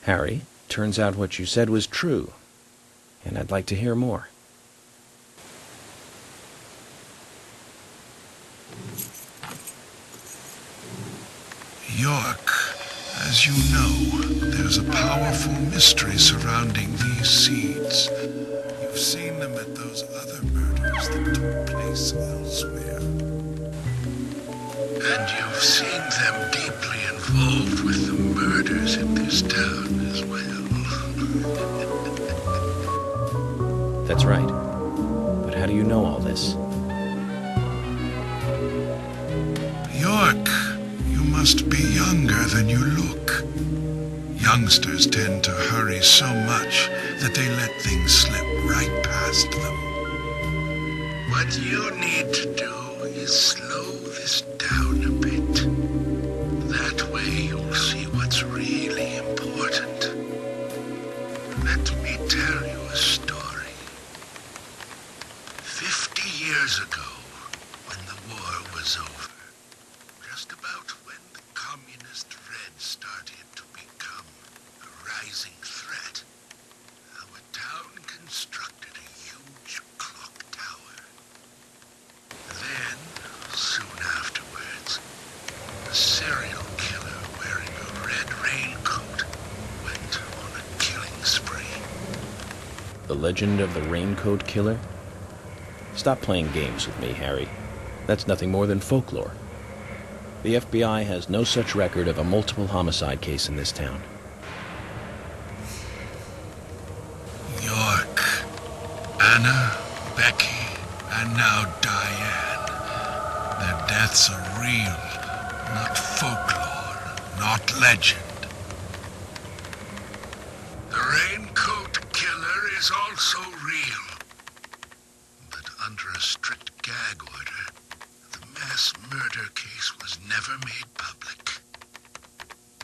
Harry, turns out what you said was true, and I'd like to hear more. York, as you know, there's a powerful mystery surrounding these seeds. You've seen them at those other murders that took place elsewhere. And you've seen them deeply involved with the murders in this town as well. That's right. But how do you know all this? York, you must be younger than you look. Youngsters tend to hurry so much that they let things slip right past them. What you need to do is slow this down a bit. That way you'll see what's really important. Let me tell you a story. 50 years ago, when the war was over, just about when the communist Red started to become a rising threat, our town constructed a huge clock tower. Then, soon afterwards, a serial killer wearing a red raincoat went on a killing spree. The legend of the Raincoat Killer? Stop playing games with me, Harry. That's nothing more than folklore. The FBI has no such record of a multiple homicide case in this town. York, Anna, Becky, and now Diane. Their deaths are real, not folklore, not legend. The Raincoat Killer is also real. But under a strict gag order, the mass murder case was never made public.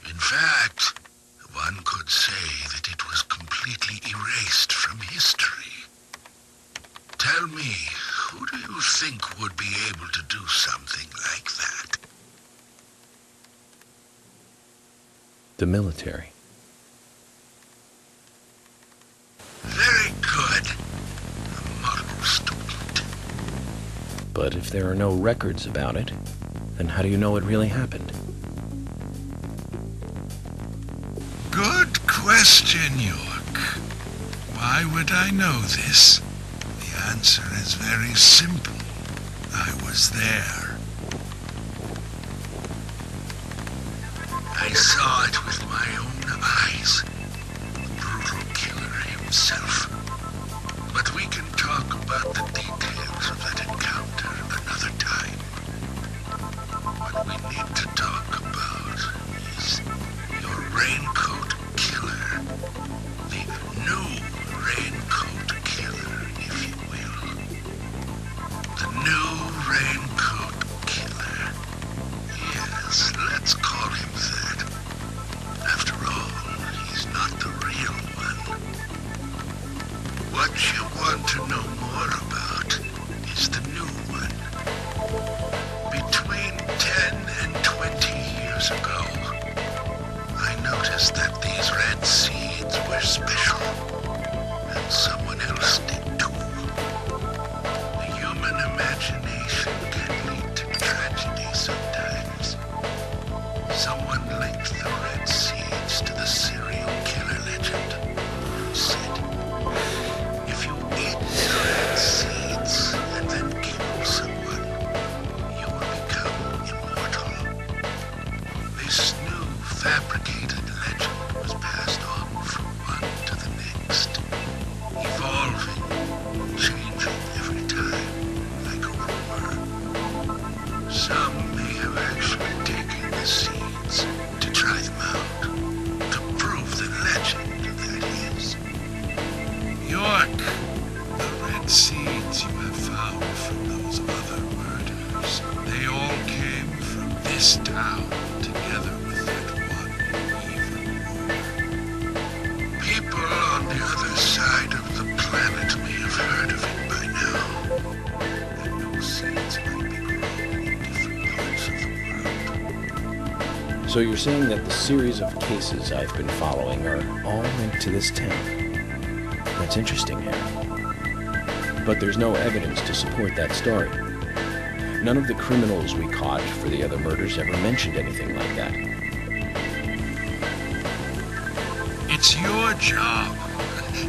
In fact, one could say that it was completely erased from history. Tell me, who do you think would be able to do something like that? The military. Very good. A model student. But if there are no records about it, then how do you know it really happened? Good question, York. Why would I know this? The answer is very simple. I was there. I saw it with my own eyes. The brutal killer himself. But we can talk about the details of that encounter another time. What we need to talk about is your Raincoat Killer. The new Raincoat Killer, if you will. The new Raincoat Killer. Yes, let's call him that. After all, he's not the real one. What you want to know more about is the new one. Between 10 and 20 years ago, I noticed that these red seeds were special, and someone else did too. The human imagination can lead So you're saying that the series of cases I've been following are all linked to this town? That's interesting, Harry. But there's no evidence to support that story. None of the criminals we caught for the other murders ever mentioned anything like that. It's your job,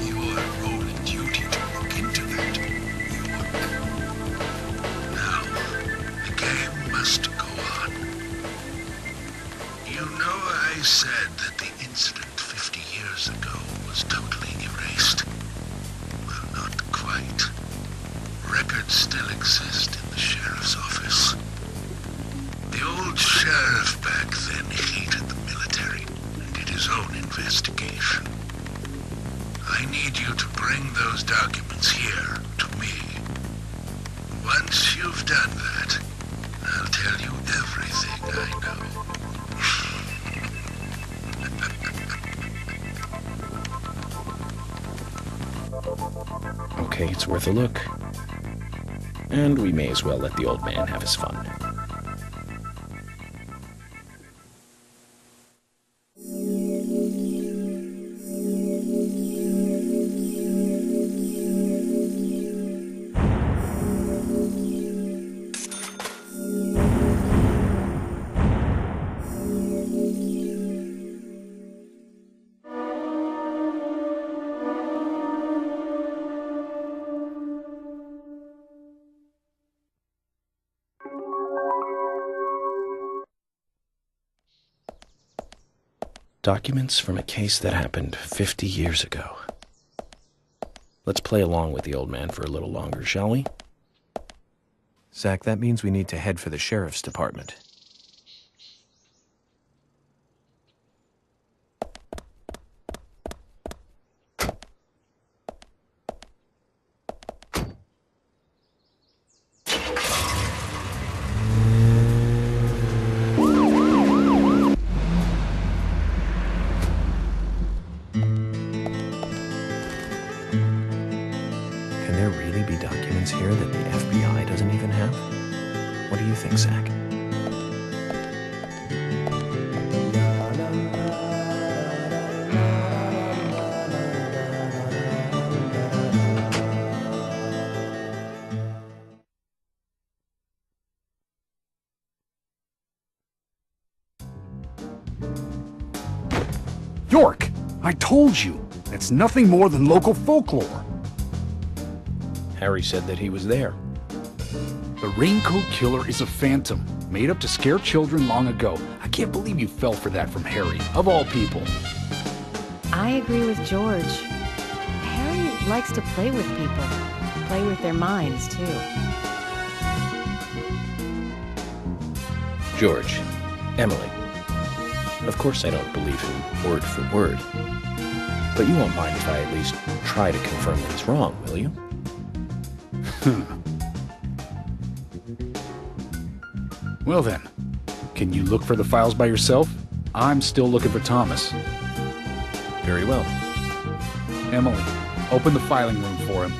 your role and duty to look into that, York. Now, the game must go on. You know I said that the incident 50 years ago was totally erased. Well, not quite. Records still exist in the sheriff's office. The old sheriff back then hated the military and did his own investigation. I need you to bring those documents here to me. Once you've done that, I'll tell you everything I know. Okay, it's worth a look. And we may as well let the old man have his fun. Documents from a case that happened 50 years ago. Let's play along with the old man for a little longer, shall we? Zach, that means we need to head for the sheriff's department. Can there really be documents here that the FBI doesn't even have? What do you think, Zach? York! I told you! It's nothing more than local folklore. Harry said that he was there. The Raincoat Killer is a phantom, made up to scare children long ago. I can't believe you fell for that from Harry, of all people. I agree with George. Harry likes to play with people. Play with their minds, too. George, Emily. Of course I don't believe him word for word. But you won't mind if I at least try to confirm that he's wrong, will you? Well then, can you look for the files by yourself? I'm still looking for Thomas. Very well. Emily, open the filing room for him.